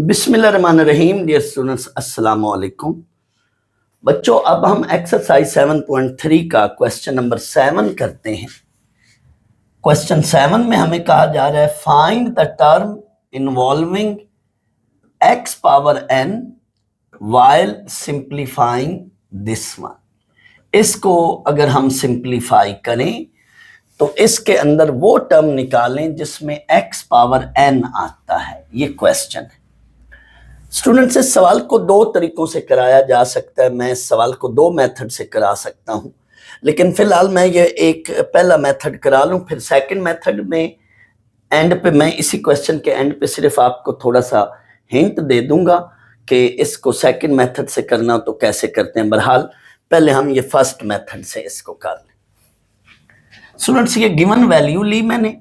बिस्मिल्लाहिर्रहमानिर्रहीम। Dear students, अस्सलाम वालेकुम। बच्चों, अब हम एक्सरसाइज 7.3 का क्वेश्चन नंबर 7 करते हैं। क्वेश्चन 7 में हमें कहा जा रहा है find the term involving x power n while simplifying this one. इसको अगर हम सिंप्लीफाई करें तो इसके अंदर वो टर्म निकालें जिसमें एक्स पावर एन आता है। ये क्वेश्चन है। स्टूडेंट्स, इस सवाल को दो तरीकों से कराया जा सकता है। मैं इस सवाल को दो मेथड से करा सकता हूं, लेकिन फिलहाल मैं ये एक पहला मेथड करा लूं, फिर सेकंड मेथड में एंड पे मैं इसी क्वेश्चन के एंड पे सिर्फ आपको थोड़ा सा हिंट दे दूंगा कि इसको सेकंड मेथड से करना तो कैसे करते हैं। बहरहाल पहले हम ये फर्स्ट मेथड से इसको कर लें। स्टूडेंट्स, ये गिवन वैल्यू ली मैंने,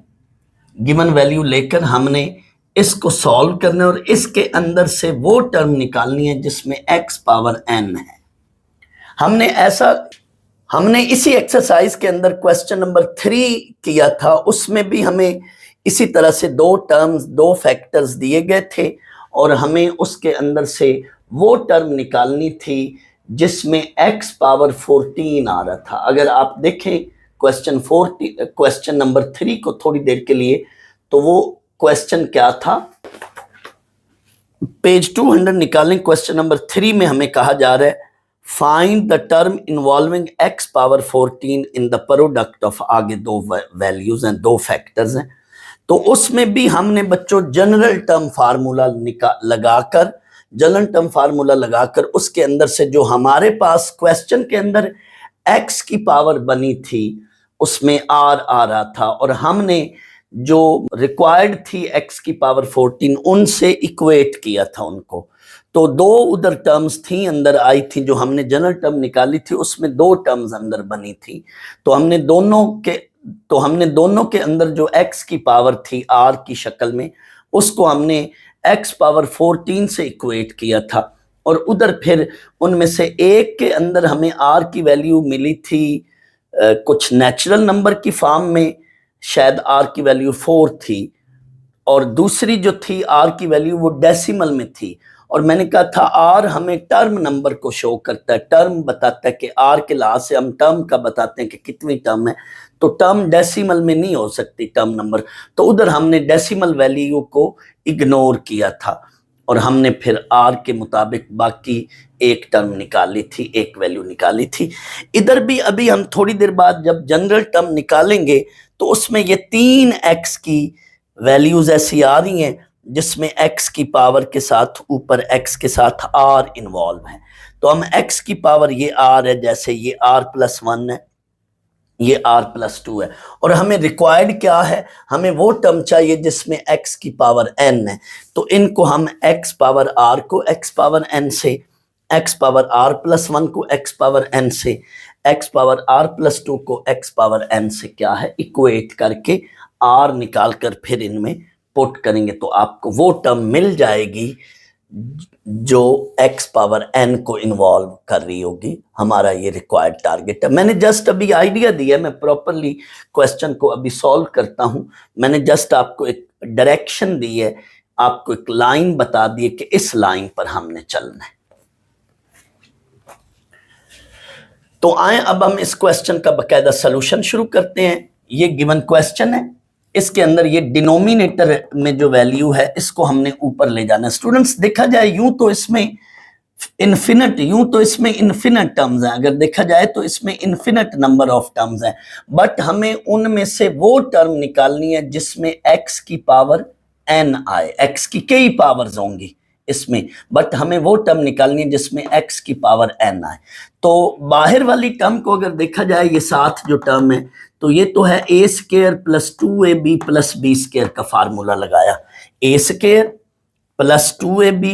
गिवन वैल्यू लेकर हमने इसको सॉल्व करना है और इसके अंदर से वो टर्म निकालनी है जिसमें एक्स पावर एन है। हमने इसी एक्सरसाइज के अंदर क्वेश्चन नंबर 3 किया था। उसमें भी हमें इसी तरह से दो टर्म्स, दो फैक्टर्स दिए गए थे और हमें उसके अंदर से वो टर्म निकालनी थी जिसमें एक्स पावर 14 आ रहा था। अगर आप देखें क्वेश्चन नंबर 3 को थोड़ी देर के लिए, तो वो क्वेश्चन क्या था, पेज 200 निकालें। क्वेश्चन नंबर 3 में हमें कहा जा रहा है find the term involving x power 14 in the product of, आगे दो वैल्यूज हैं, दो फैक्टर्स हैं। तो उसमें भी हमने बच्चों जनरल टर्म फार्मूला लगाकर उसके अंदर से जो हमारे पास क्वेश्चन के अंदर एक्स की पावर बनी थी उसमें आर आ रहा था और हमने जो रिक्वायर्ड थी एक्स की पावर 14 उनसे इक्वेट किया था उनको। तो दो उधर टर्म्स थी, अंदर आई थी, जो हमने जनरल टर्म निकाली थी उसमें दो टर्म्स अंदर बनी थी। तो हमने दोनों के अंदर जो एक्स की पावर थी आर की शक्ल में, उसको हमने एक्स पावर 14 से इक्वेट किया था और उधर फिर उनमें से एक के अंदर हमें आर की वैल्यू मिली थी कुछ नेचुरल नंबर की फॉर्म में, शायद आर की वैल्यू 4 थी, और दूसरी जो थी आर की वैल्यू वो डेसिमल में थी। और मैंने कहा था आर हमें टर्म नंबर को शो करता है, टर्म बताता है कि आर के लिहाज से हम टर्म का बताते हैं कि कितनी टर्म है। तो टर्म डेसिमल में नहीं हो सकती, टर्म नंबर। तो उधर हमने डेसिमल वैल्यू को इग्नोर किया था और हमने फिर आर के मुताबिक बाकी एक टर्म निकाली थी, एक वैल्यू निकाली थी। इधर भी अभी हम थोड़ी देर बाद जब जनरल टर्म निकालेंगे तो उसमें ये 3 एक्स की वैल्यूज ऐसी आ रही हैं जिसमें एक्स की पावर के साथ ऊपर एक्स के साथ आर इन्वॉल्व है। तो हम एक्स की पावर ये आर है, जैसे ये r+1 है, ये r+2 है, और हमें रिक्वायर्ड क्या है, हमें वो टर्म चाहिए जिसमें x की पावर n है। तो इनको हम x पावर r को x पावर n से, x पावर r+1 को x पावर n से, x पावर r+2 को x पावर n से क्या है इक्वेट करके r निकाल कर फिर इनमें पुट करेंगे तो आपको वो टर्म मिल जाएगी जो x पावर n को इन्वॉल्व कर रही होगी। हमारा ये रिक्वायर्ड टारगेट है। मैंने जस्ट अभी आइडिया दिया, मैं प्रॉपरली क्वेश्चन को अभी सॉल्व करता हूं। मैंने जस्ट आपको एक डायरेक्शन दी है, आपको एक लाइन बता दी है कि इस लाइन पर हमने चलना है। तो आए अब हम इस क्वेश्चन का बकायदा सॉल्यूशन शुरू करते हैं। ये गिवन क्वेश्चन है, इसके अंदर ये डिनोमिनेटर में जो वैल्यू है इसको हमने ऊपर ले जाना है। स्टूडेंट्स, देखा जाए यूं तो इसमें इन्फिनिट टर्म्स हैं, अगर देखा जाए तो इसमें इन्फिनिट नंबर ऑफ टर्म्स हैं, बट हमें उनमें से वो टर्म निकालनी है जिसमें एक्स की पावर n आए। एक्स की कई पावर्स होंगी इसमें, बट हमें वो टर्म निकालनी है जिसमें x की पावर n आए। तो बाहर वाली टर्म को अगर देखा जाए, ये साथ जो टर्म है, तो ये तो है a² + 2ab + b² का फार्मूला लगाया, a² + 2ab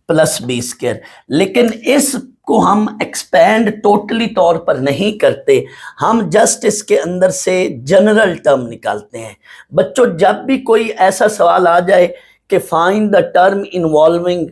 + b²। लेकिन इसको हम एक्सपेंड टोटली तौर पर नहीं करते, हम जस्ट इसके अंदर से जनरल टर्म निकालते हैं। बच्चों, जब भी कोई ऐसा सवाल आ जाए कि find the term involving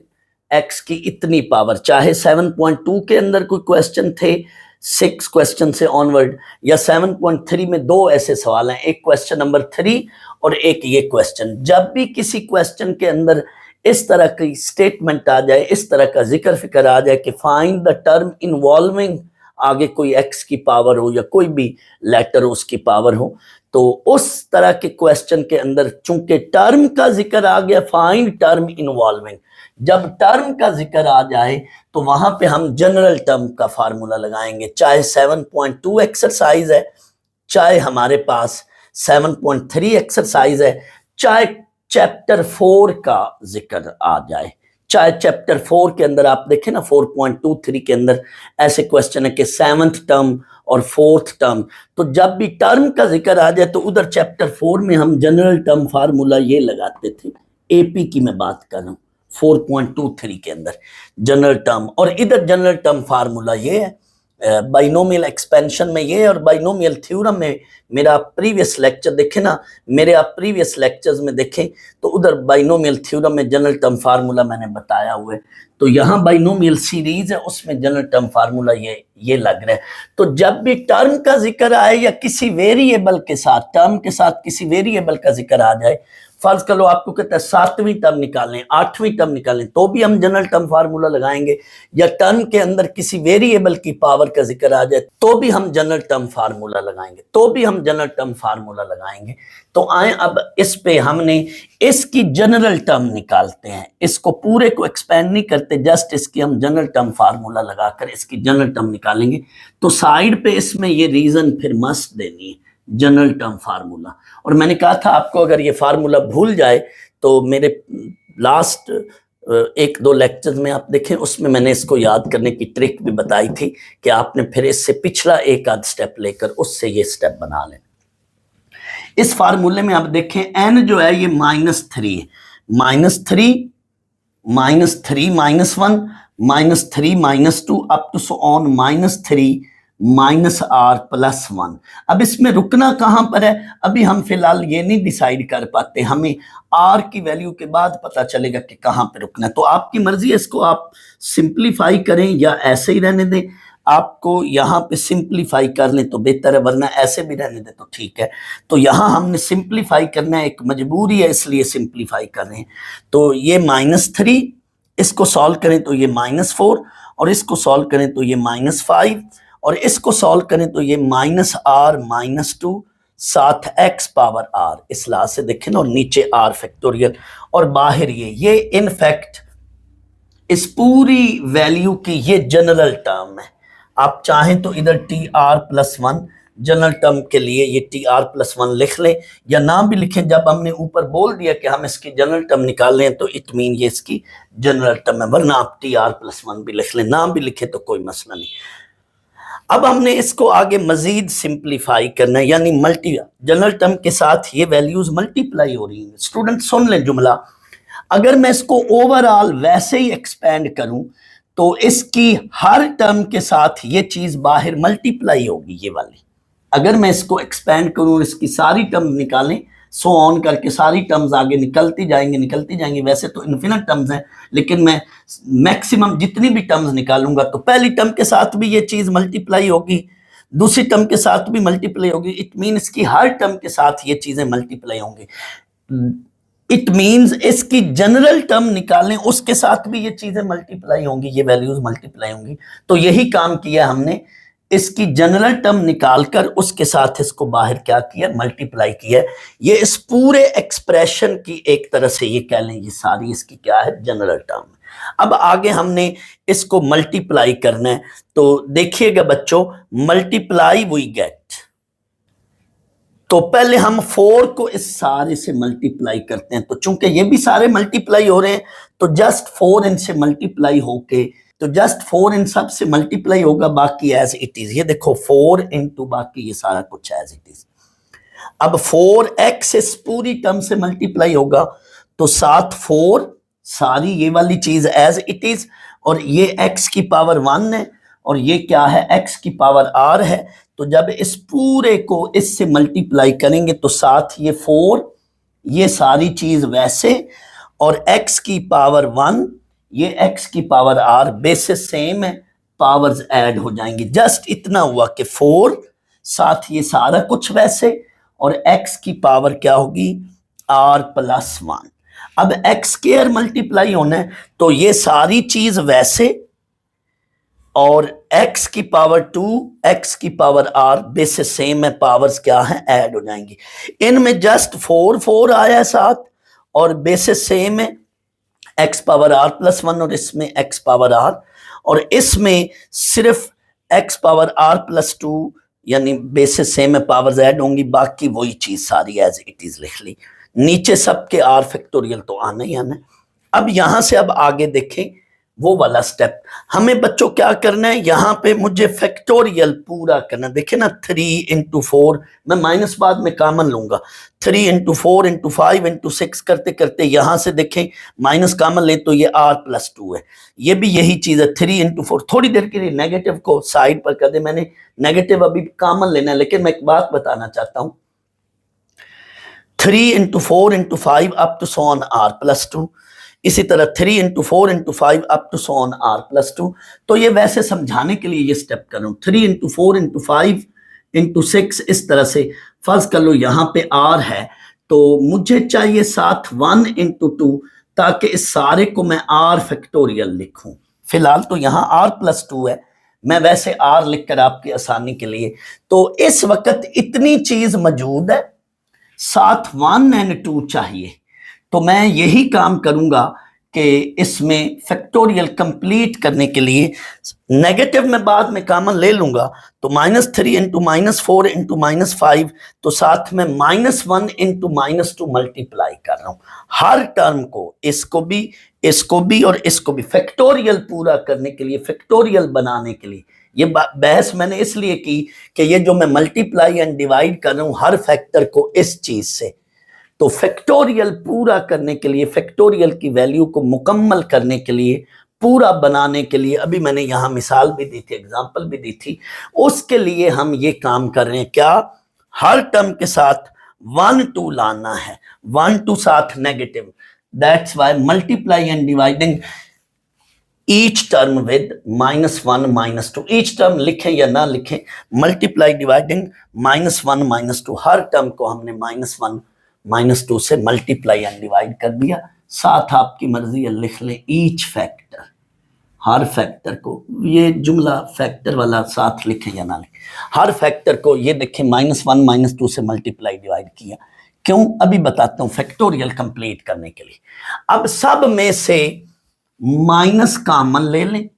x की इतनी पावर, चाहे 7.2 के अंदर कोई क्वेश्चन थे, 6 क्वेश्चन से ऑनवर्ड, या 7.3 में दो ऐसे सवाल हैं, एक क्वेश्चन नंबर 3 और एक ये क्वेश्चन। जब भी किसी क्वेश्चन के अंदर इस तरह की स्टेटमेंट आ जाए, इस तरह का जिक्र फिक्र आ जाए कि फाइंड द टर्म इन्वॉल्विंग, आगे कोई x की पावर हो या कोई भी लेटर उसकी पावर हो, तो उस तरह के क्वेश्चन के अंदर चूंकि टर्म का जिक्र आ गया, फाइंड टर्म इन्वॉल्विंग, जब टर्म का जिक्र आ जाए तो वहां पे हम जनरल टर्म का फार्मूला लगाएंगे, चाहे 7.2 एक्सरसाइज है, चाहे हमारे पास 7.3 एक्सरसाइज है, चाहे चैप्टर 4 का जिक्र आ जाए, चाहे चैप्टर 4 के अंदर आप देखें ना 4.23 के अंदर ऐसे क्वेश्चन है कि 7th टर्म और 4th टर्म, तो जब भी टर्म का जिक्र आ जाए तो उधर चैप्टर 4 में हम जनरल टर्म फार्मूला ये लगाते थे, एपी की मैं बात कर रहा हूँ 4.23 के अंदर जनरल टर्म, और इधर जनरल टर्म फार्मूला ये है, बाइनोमियल एक्सपेंशन में ये, और बाइनोमियल थ्योरम में मेरा प्रीवियस लेक्चर देखें ना, मेरे आप प्रीवियस लेक्चर्स में देखें तो उधर बाइनोमियल थ्योरम में जनरल टर्म फार्मूला मैंने बताया हुआ है, तो यहाँ बाइनोमियल सीरीज है उसमें जनरल टर्म फार्मूला ये लग रहा है। तो जब भी टर्म का जिक्र आए या किसी वेरिएबल के साथ, टर्म के साथ किसी वेरिएबल का जिक्र आ जाए, फर्ज करो आपको कहता है 7वीं टर्म निकालें, 8वीं टर्म निकालें, तो भी हम जनरल टर्म फार्मूला लगाएंगे, या टर्म के अंदर किसी वेरिएबल की पावर का जिक्र आ जाए तो भी हम जनरल टर्म फार्मूला लगाएंगे, तो भी हम जनरल टर्म फार्मूला लगाएंगे। तो आए अब इस पे हमने इसकी जनरल टर्म निकालते हैं, इसको पूरे को एक्सपेंड नहीं करते, जस्ट इसकी हम जनरल टर्म फार्मूला लगाकर इसकी जनरल टर्म निकालेंगे। तो साइड पे इसमें ये रीजन फिर मस्ट देनी है, जनरल टर्म फार्मूला। और मैंने कहा था आपको अगर ये फार्मूला भूल जाए तो मेरे लास्ट 1-2 लेक्चर्स में आप देखें, उसमें मैंने इसको याद करने की ट्रिक भी बताई थी कि आपने फिर इससे पिछला एक आध स्टेप लेकर उससे ये स्टेप बना लें। इस फार्मूले में आप देखें n जो है ये -3 है, -3 -3 -1 -3 -2 up to so on -3 -r + 1। अब इसमें रुकना कहां पर है अभी हम फिलहाल ये नहीं डिसाइड कर पाते, हमें r की वैल्यू के बाद पता चलेगा कि कहां पे रुकना है। तो आपकी मर्जी है, इसको आप सिंप्लीफाई करें या ऐसे ही रहने दें, आपको यहाँ पे सिंप्लीफाई कर लें तो बेहतर है, वरना ऐसे भी रहने दें तो ठीक है। तो यहाँ हमने सिंप्लीफाई करना है, एक मजबूरी है इसलिए सिंप्लीफाई कर रहे हैं। तो ये -3, इसको सॉल्व करें तो ये -4, और इसको सॉल्व करें तो ये -5, और इसको सॉल्व करें तो ये -r -2 साथ x पावर r, इस लाज से देखें ना, और नीचे r फैक्टोरियल, और बाहर ये इनफैक्ट इस पूरी वैल्यू की ये जनरल टर्म है। आप चाहें तो इधर tr+1 जनरल टर्म के लिए ये tr+1 लिख लें, या ना भी लिखें, जब हमने ऊपर बोल दिया कि हम इसकी जनरल टर्म निकाल लें तो इट मीन ये इसकी जनरल टर्म है, वरना आप tr+1 भी लिख लें, ना भी लिखे तो कोई मसला नहीं। अब हमने इसको आगे मजीद सिंप्लीफाई करना है, यानी मल्टी जनरल टर्म के साथ ये वैल्यूज मल्टीप्लाई हो रही हैं। स्टूडेंट सुन लें जुमला, अगर मैं इसको ओवरऑल वैसे ही एक्सपेंड करूं तो इसकी हर टर्म के साथ ये चीज बाहर मल्टीप्लाई होगी, ये वाली। अगर मैं इसको एक्सपेंड करूं, इसकी सारी टर्म निकालें, सो ऑन करके सारी टर्म्स आगे निकलती जाएंगी। वैसे तो इन्फिनिट टर्म्स हैं, लेकिन मैं मैक्सिमम जितनी भी टर्म्स निकालूंगा तो पहली टर्म के साथ भी ये चीज मल्टीप्लाई होगी, दूसरी टर्म के साथ भी मल्टीप्लाई होगी, इट मीन इसकी हर टर्म के साथ ये चीजें मल्टीप्लाई होंगी। इट मीन्स इसकी जनरल टर्म निकालें, उसके साथ भी ये चीजें मल्टीप्लाई होंगी, ये वैल्यूज मल्टीप्लाई होंगी। तो यही काम किया हमने, इसकी जनरल टर्म निकालकर उसके साथ इसको बाहर क्या किया, मल्टीप्लाई किया। ये इस पूरे एक्सप्रेशन की एक तरह से ये कह लें, ये सारी इसकी क्या है, जनरल टर्म। अब आगे हमने इसको मल्टीप्लाई करना है, तो देखिएगा बच्चों, मल्टीप्लाई वी गेट, तो पहले हम 4 को इस सारे से मल्टीप्लाई करते हैं। तो चूंकि ये भी सारे मल्टीप्लाई हो रहे हैं तो जस्ट 4 इनसे मल्टीप्लाई होके, तो जस्ट 4 इन सब से मल्टीप्लाई होगा, बाकी एज इट इज। ये देखो 4 इंटू बाकी ये सारा कुछ एज इट इज। अब 4x इस पूरी टर्म से मल्टीप्लाई होगा, तो साथ 4 सारी ये वाली चीज एज इट इज, और ये x की पावर 1 है, और ये क्या है, x की पावर r है। तो जब इस पूरे को इससे मल्टीप्लाई करेंगे तो साथ ये 4, ये सारी चीज वैसे, और x की पावर 1, ये x की पावर r, बेसिस सेम है, पावर्स ऐड हो जाएंगी। जस्ट इतना हुआ कि 4 साथ ये सारा कुछ वैसे, और x की पावर क्या होगी, r + 1। अब एक्स स्क्वायर मल्टीप्लाई होना है तो ये सारी चीज वैसे, और x की पावर 2 x की पावर r बेसिस सेम है, पावर्स क्या है ऐड हो जाएंगी। इनमें जस्ट 4 4 आया है साथ और बेसिस सेम है x पावर r प्लस 1 और इसमें x पावर r, और इसमें सिर्फ x पावर r प्लस 2 यानी बेसिस सेम है, पावर्स ऐड होंगी, बाकी वही चीज सारी एज इट इज लिख ली। नीचे सबके r फैक्टोरियल तो आना ही आना है। अब यहां से अब आगे देखें वो वाला स्टेप, हमें बच्चों क्या करना है, यहां पे मुझे फैक्टोरियल पूरा करना। देखे ना 3 इंटू 4, मैं माइनस बाद में कॉमन लूंगा, 3 इंटू 4 इंटू 5 इंटू 6 करते करते यहां से देखें माइनस कॉमन ले तो ये r प्लस 2 है, ये भी यही चीज है 3 इंटू 4। थोड़ी देर के लिए नेगेटिव को साइड पर कर दे, मैंने नेगेटिव अभी कॉमन लेना है, लेकिन मैं एक बात बताना चाहता हूं, 3 into 4 into 5 up to so on r plus 2, इसी तरह 3 into 4 into 5 up to so on r plus 2। तो ये वैसे समझाने के लिए ये स्टेप कर रहा हूं, 3 इंटू 4 इंटू 5 इंटू 6, इस तरह से फर्ज कर लो यहाँ पे r है तो मुझे चाहिए साथ 1 इंटू 2 ताकि इस सारे को मैं r फैक्टोरियल लिखूं। फिलहाल तो यहाँ r प्लस 2 है, मैं वैसे r लिखकर आपकी आसानी के लिए, तो इस वक्त इतनी चीज मौजूद है, साथ 1 एंड 2 चाहिए, तो मैं यही काम करूंगा कि इसमें फैक्टोरियल कंप्लीट करने के लिए नेगेटिव में बाद में कॉमन ले लूंगा, तो -3 इंटू -4 इंटू -5, तो साथ में -1 इंटू -2 मल्टीप्लाई कर रहा हूं हर टर्म को, इसको भी और इसको भी, फैक्टोरियल पूरा करने के लिए, फैक्टोरियल बनाने के लिए। ये बहस मैंने इसलिए की कि ये जो मैं मल्टीप्लाई एंड डिवाइड कर रहा हूं हर फैक्टर को इस चीज से, तो फैक्टोरियल पूरा करने के लिए, फैक्टोरियल की वैल्यू को मुकम्मल करने के लिए, पूरा बनाने के लिए, अभी मैंने यहां मिसाल भी दी थी, एग्जांपल भी दी थी, उसके लिए हम ये काम कर रहे हैं क्या, हर टर्म के साथ 1 2 लाना है, 1 2 साथ negative, that's why multiply and dividing each term with -1 -2, each term लिखें या ना लिखें, मल्टीप्लाई डिवाइडिंग -1 -2, हर टर्म को हमने -1 -2 से मल्टीप्लाई एंड डिवाइड कर दिया। साथ आपकी मर्जी है लिख लें ईच फैक्टर, हर फैक्टर को, ये जुमला फैक्टर वाला साथ लिखें या ना लिखें, हर फैक्टर को ये देखें -1 -2 से मल्टीप्लाई डिवाइड किया। क्यों, अभी बताता हूं, फैक्टोरियल कंप्लीट करने के लिए। अब सब में से माइनस कॉमन ले लें,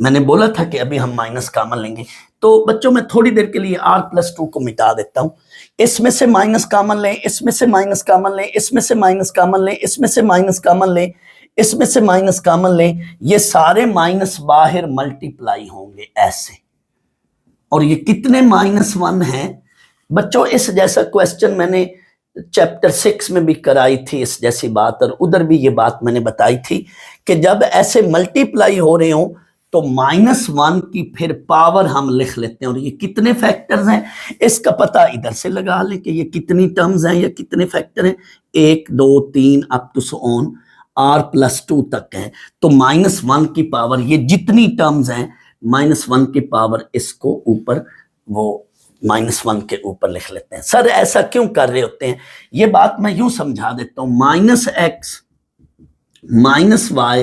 मैंने बोला था कि अभी हम माइनस कॉमन लेंगे, तो बच्चों मैं थोड़ी देर के लिए r प्लस 2 को मिटा देता हूं, इसमें से माइनस कॉमन लें, इसमें से माइनस कॉमन लें, इसमें से माइनस कॉमन लें, इसमें से माइनस कॉमन लें, इसमें से माइनस कॉमन लें, ये सारे माइनस बाहर मल्टीप्लाई होंगे ऐसे, और ये कितने -1 हैं बच्चों। इस जैसा क्वेश्चन मैंने चैप्टर 6 में भी कराई थी इस जैसी बात, और उधर भी ये बात मैंने बताई थी कि जब ऐसे मल्टीप्लाई हो रहे हो तो -1 की फिर पावर हम लिख लेते हैं, और ये कितने फैक्टर्स हैं इसका पता इधर से लगा लें कि ये कितनी टर्म्स हैं या कितने फैक्टर हैं, 1 2 3 up to so on r plus 2 तक है, तो -1 की पावर ये जितनी टर्म्स हैं -1 की पावर इसको ऊपर वो -1 के ऊपर लिख लेते हैं। सर ऐसा क्यों कर रहे होते हैं, ये बात मैं यूं समझा देता हूं, -x -y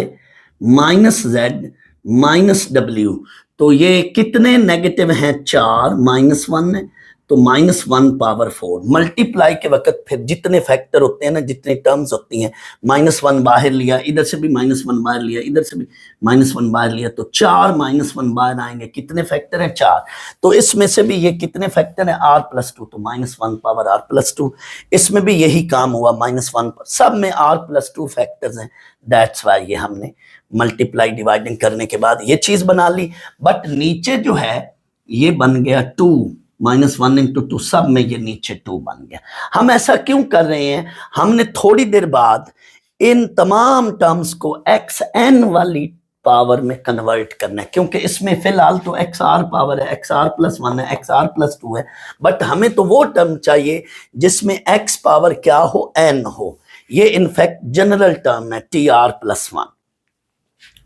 -z -w, तो ये कितने नेगेटिव हैं, 4, -1 है तो -1 पावर 4, मल्टीप्लाई के वक्त फिर जितने फैक्टर होते हैं ना, जितनी टर्म्स होती हैं, -1 बाहर लिया, इधर से भी -1 बाहर लिया, इधर से भी -1 बाहर लिया, तो 4 -1 बाहर आएंगे, कितने फैक्टर हैं, 4, तो इसमें से भी ये कितने फैक्टर हैं, r प्लस 2, तो -1 पावर r प्लस 2, इसमें भी यही काम हुआ, -1, सब में r प्लस 2 फैक्टर्स हैं, दैट्स वाई ये हमने मल्टीप्लाई डिवाइडिंग करने के बाद ये चीज बना ली। बट नीचे जो है ये बन गया 2, -1 इंटू 2, सब में ये नीचे 2 बन गया। हम ऐसा क्यों कर रहे हैं, हमने थोड़ी देर बाद इन तमाम टर्म्स को xn वाली पावर में कन्वर्ट करना है, क्योंकि इसमें फिलहाल तो xr पावर है, xr प्लस 1 है, xr प्लस 2 है, बट हमें तो वो टर्म चाहिए जिसमें x पावर क्या हो, n हो, ये इनफैक्ट जनरल टर्म है tr प्लस 1।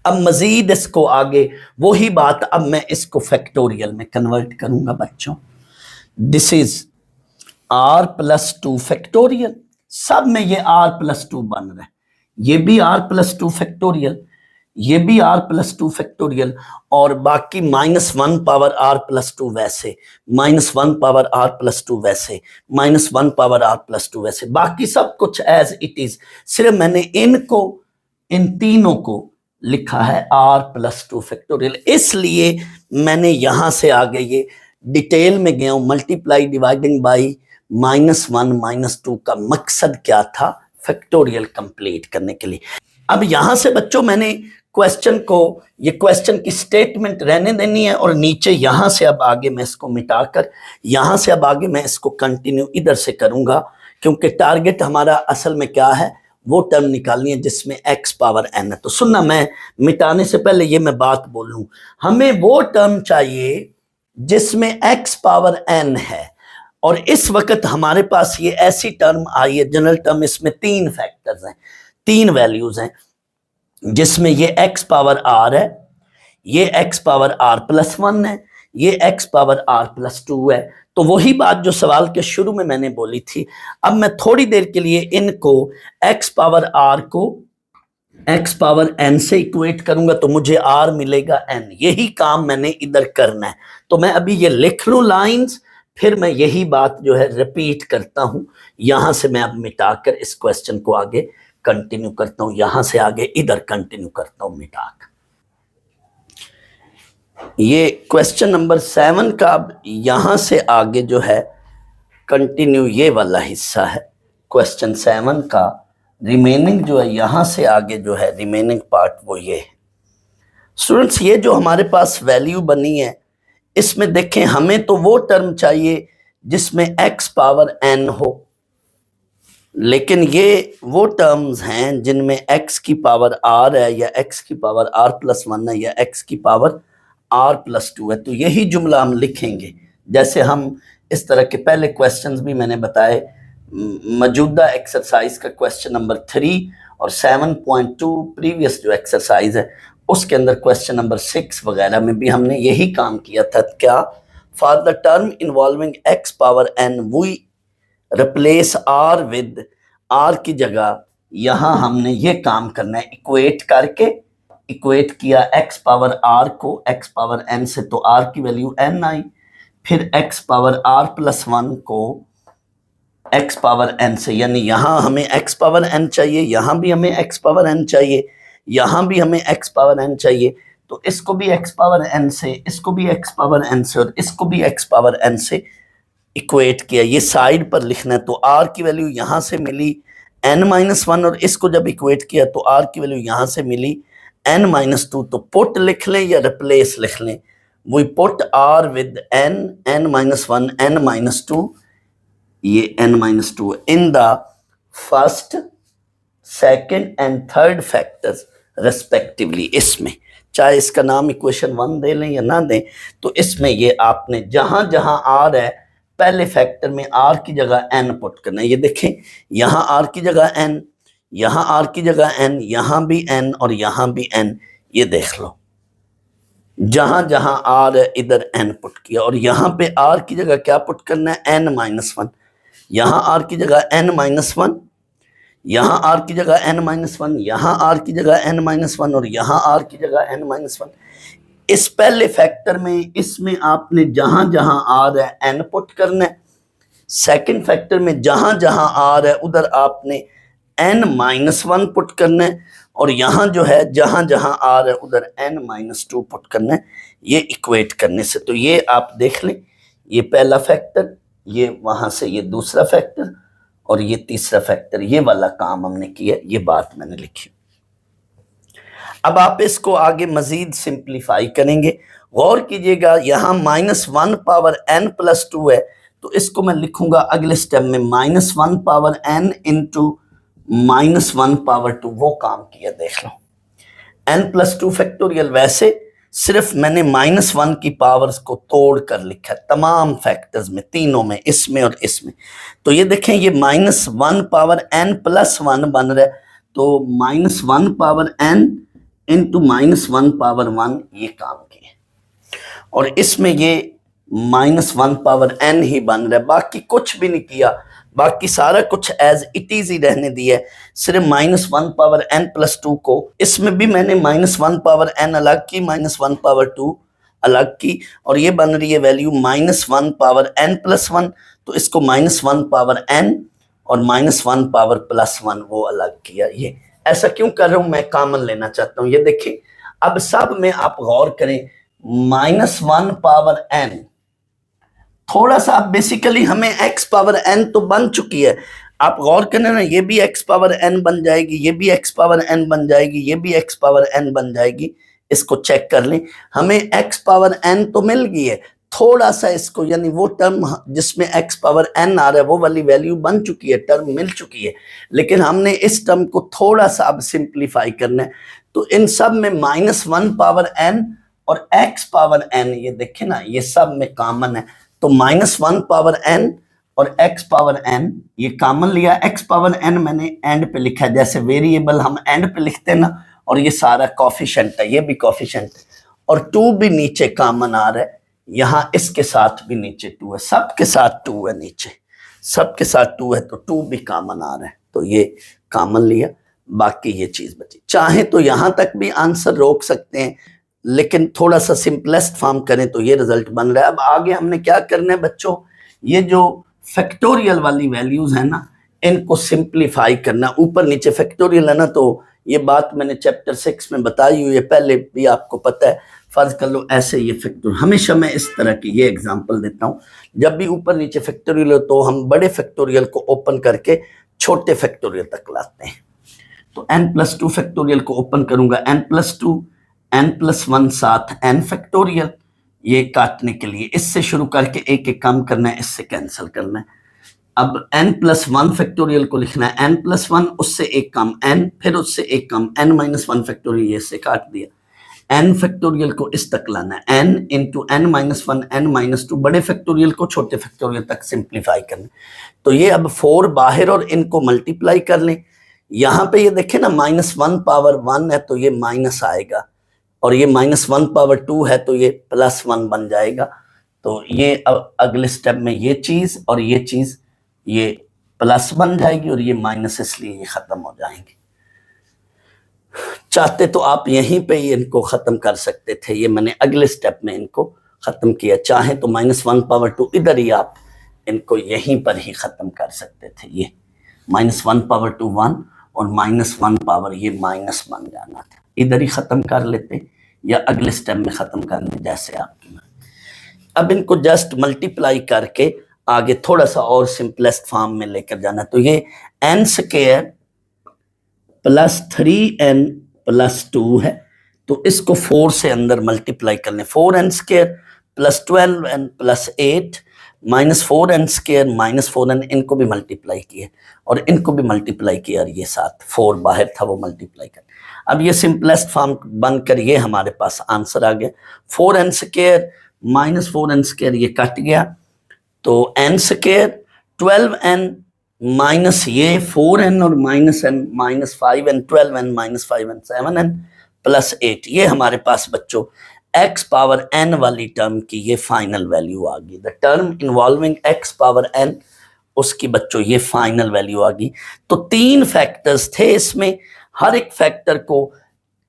अब मजीद इसको आगे वही बात, अब मैं इसको फैक्टोरियल में कन्वर्ट करूंगा बच्चों, this is r plus 2 factorial, सब में ये r प्लस 2 बन रहा है, ये भी r प्लस 2 फैक्टोरियल, ये भी r प्लस 2 फैक्टोरियल, और बाकी -1 पावर r प्लस 2 वैसे, -1 पावर r प्लस 2 वैसे, -1 पावर r प्लस 2 वैसे, बाकी सब कुछ एज इट इज। सिर्फ मैंने इनको, इन तीनों को लिखा है r प्लस 2 फैक्टोरियल। इसलिए मैंने यहां से आगे ये डिटेल में गया हूं। मल्टीप्लाई डिवाइडिंग बाई -1 -2 का मकसद क्या था? फैक्टोरियल कंप्लीट करने के लिए। अब यहां से बच्चों मैंने क्वेश्चन को, ये क्वेश्चन की स्टेटमेंट रहने देनी है, और नीचे यहां से अब आगे मैं इसको मिटाकर, यहां से अब आगे मैं इसको कंटिन्यू इधर से करूंगा, क्योंकि टारगेट हमारा असल में क्या है, वो टर्म निकालनी है जिसमें x पावर n है। तो सुनना, मैं मिटाने से पहले ये मैं बात बोल लूं, हमें वो टर्म चाहिए जिसमें x पावर n है, और इस वक्त हमारे पास ये ऐसी टर्म आई है, जनरल टर्म, इसमें 3 फैक्टर्स हैं, 3 वैल्यूज हैं, जिसमें ये x पावर r है, ये x पावर r प्लस 1 है, ये x पावर r प्लस 2 है। तो वही बात जो सवाल के शुरू में मैंने बोली थी। अब मैं थोड़ी देर के लिए इनको x पावर r को x पावर n से इक्वेट करूंगा, तो मुझे r मिलेगा n। यही काम मैंने इधर करना है। तो मैं अभी ये लिख लूं लाइंस, फिर मैं यही बात जो है रिपीट करता हूं। यहां से मैं अब मिटाकर इस क्वेश्चन को आगे कंटिन्यू करता हूं, यहां से आगे इधर कंटिन्यू करता हूं मिटाकर। ये क्वेश्चन नंबर 7 का अब यहां से आगे जो है कंटिन्यू ये वाला हिस्सा है। क्वेश्चन 7 का रिमेनिंग जो है, यहां से आगे जो है रिमेनिंग पार्ट, वो ये है। स्टूडेंट्स, ये जो हमारे पास वैल्यू बनी है, इसमें देखें, हमें तो वो टर्म चाहिए जिसमें x पावर n हो, लेकिन ये वो टर्म्स हैं जिनमें x की पावर r है, या x की पावर r प्लस 1 है, या x की पावर r प्लस 2 है। तो यही जुमला हम लिखेंगे, जैसे हम इस तरह के पहले क्वेश्चंस भी मैंने बताए, मौजूदा एक्सरसाइज का क्वेश्चन नंबर 3 और 7.2 प्रीवियस जो एक्सरसाइज है, उसके अंदर क्वेश्चन नंबर 6 वगैरह में भी हमने यही काम किया था। क्या? For the term involving x power n we replace r with r की जगह यहां हमने ये काम करना है, इक्वेट करके, इक्वेट किया x पावर r को x पावर n से, तो r की वैल्यू n आई, फिर x पावर r प्लस 1 को x पावर n से, यानी यहां हमें x पावर n चाहिए, यहां भी हमें x पावर n चाहिए, यहां भी हमें x पावर n चाहिए, तो इसको भी x पावर n से, इसको भी x पावर n से, और इसको भी x पावर n से इक्वेट किया। ये साइड पर लिखना है। तो r की वैल्यू यहां से मिली n-1, और इसको जब इक्वेट किया तो r की वैल्यू यहां से मिली n-2। तो पुट लिख लें या रिप्लेस लिख लें, we put r with n-1 n-2, ये n-2 in the first, second and third factors respectively. इसमें चाहे इसका नाम इक्वेशन 1 दे लें या ना दें, तो इसमें ये आपने जहां जहां r है, पहले फैक्टर में r की जगह n पुट करना है। ये देखें, यहां r की जगह n, यहां r की जगह n, यहां भी n और यहां भी n। ये देख लो, जहां जहां r है इधर n पुट किया, और यहां पे r की जगह क्या पुट करना है, n-1। यहां r की जगह n-1, यहां r की जगह n-1, यहां r की जगह n-1, और यहां r की जगह n-1। इस पहले फैक्टर में, इसमें आपने जहां जहां r है n पुट करना है। सेकंड फैक्टर में जहां जहां r है उधर आपने n-1 पुट करना है, और यहां जो है जहां जहां r है उधर n-2 पुट करना है। ये इक्वेट करने से, तो ये आप देख लें, ये पहला फैक्टर, ये वहां से ये दूसरा फैक्टर, और ये तीसरा फैक्टर, ये वाला काम हमने किया, ये बात मैंने लिखी। अब आप इसको आगे मजीद सिंप्लीफाई करेंगे। गौर कीजिएगा, यहां -1 पावर n प्लस 2 है, तो इसको मैं लिखूंगा अगले स्टेप में -1 पावर n इंटू -1 पावर 2। वो काम किया, देख लो, n प्लस 2 फैक्टोरियल। वैसे सिर्फ मैंने -1 की पावर्स को तोड़ कर लिखा है तमाम फैक्टर्स में, तीनों में, इसमें और इसमें। तो ये देखें, ये -1 पावर n प्लस 1 बन रहा है, तो -1 पावर n इंटू -1 पावर 1, ये काम किए, और इसमें ये -1 पावर n ही बन रहा है, बाकी कुछ भी नहीं किया। बाकी सारा कुछ एज इट इज ही रहने दिया है, सिर्फ -1 पावर n प्लस 2 को, इसमें भी मैंने -1 पावर n अलग की, -1 पावर 2 अलग की, और ये बन रही है वैल्यू -1 पावर n प्लस 1, तो इसको -1 पावर n और -1 पावर प्लस 1 वो अलग किया। ये ऐसा क्यों कर रहा हूं, मैं कॉमन लेना चाहता हूं। ये देखिए अब सब में आप गौर करें, -1 पावर n, थोड़ा सा आप बेसिकली हमें x पावर n तो बन चुकी है, आप गौर करें ना, ये भी x पावर n बन जाएगी, ये भी x पावर n बन जाएगी, ये भी x पावर n बन जाएगी। इसको चेक कर लें, हमें x पावर n तो मिल गई है, थोड़ा सा इसको यानी वो टर्म जिसमें x पावर n आ रहा है वो वाली वैल्यू बन चुकी है, टर्म मिल चुकी है, लेकिन हमने इस टर्म को थोड़ा सा अब सिंप्लीफाई करना है। तो इन सब में -1 पावर n और x पावर n, ये देखें ना, ये सब में कॉमन है, तो -1 पावर n और x पावर n ये कॉमन लिया। x पावर n मैंने एंड पे लिखा है, जैसे वेरिएबल हम एंड पे लिखते हैं ना, और ये सारा कोफिशिएंट है, ये भी कोफिशिएंट है, और 2 भी नीचे कॉमन आ रहा है, यहाँ इसके साथ भी नीचे 2 है, सबके साथ 2 है, नीचे सबके साथ 2 है, तो 2 भी कॉमन आ रहा है, तो ये कॉमन लिया, बाकी ये चीज बची। चाहे तो यहां तक भी आंसर रोक सकते हैं, लेकिन थोड़ा सा सिंपलेस्ट फॉर्म करें तो ये रिजल्ट बन रहा है। अब आगे हमने क्या करना है बच्चों, ये जो फैक्टोरियल वाली वैल्यूज है ना, इनको सिंप्लीफाई करना, ऊपर नीचे फैक्टोरियल है ना, तो ये बात मैंने चैप्टर 6 में बताई हुई है, पहले भी आपको पता है। फर्ज कर लो ऐसे ये फैक्टोरियल, हमेशा मैं इस तरह की ये एग्जांपल देता हूँ, जब भी ऊपर नीचे फैक्टोरियल हो तो हम बड़े फैक्टोरियल को ओपन करके छोटे फैक्टोरियल तक लाते हैं। तो n+2 फैक्टोरियल को ओपन करूंगा, n+2 n+1 साथ n फैक्टोरियल, ये काटने के लिए इससे शुरू करके एक एक काम करना है, इससे कैंसिल करना है। अब n+1 फैक्टोरियल को लिखना है n+1, उससे एक कम n, फिर उससे एक कम n-1 फैक्टोरियल, ये से काट दिया। n फैक्टोरियल को इस तक लाना है, n इंटू n-1 n-2, बड़े फैक्टोरियल को छोटे फैक्टोरियल तक सिंप्लीफाई करना। तो ये अब 4 बाहर और इनको मल्टीप्लाई कर लें। यहाँ पे ये देखें ना, -1 पावर 1 है तो ये माइनस आएगा, और ये -1 पावर 2 है तो ये +1 बन जाएगा। तो ये अब अगले स्टेप में ये चीज और ये चीज ये प्लस बन जाएगी, और ये माइनस, इसलिए ये खत्म हो जाएंगे। चाहते तो आप यहीं पे ही इनको खत्म कर सकते थे, ये मैंने अगले स्टेप में इनको खत्म किया। चाहे तो -1 पावर 2 इधर ही आप इनको यहीं पर ही खत्म कर सकते थे, ये -1 पावर 2 1 और -1 पावर ये माइनस बन जाना था, इधर ही खत्म कर लेते या अगले स्टेप में खत्म कर ले, जैसे आपकी। अब इनको जस्ट मल्टीप्लाई करके आगे थोड़ा सा और सिंपलेस्ट फॉर्म में लेकर जाना। तो ये n² + 3n + 2 है, तो इसको 4 से अंदर मल्टीप्लाई कर लें। 4n² + 12n + 8 -4n² -4n, इनको भी मल्टीप्लाई किए और इनको भी मल्टीप्लाई किया, और ये साथ 4 बाहर था वो मल्टीप्लाई कर। अब ये सिंपलेस्ट फॉर्म बनकर ये हमारे पास आंसर आ गया। 4n² -4n² ये कट गया, तो n² 12n माइनस ये 4n और -n -5n 12n -5n 7n + 8, ये हमारे पास बच्चों x पावर n वाली टर्म की ये फाइनल वैल्यू आ गई। The term involving x power n, उसकी बच्चों ये फाइनल वैल्यू आ गई। तो 3 फैक्टर्स थे इसमें, हर एक फैक्टर को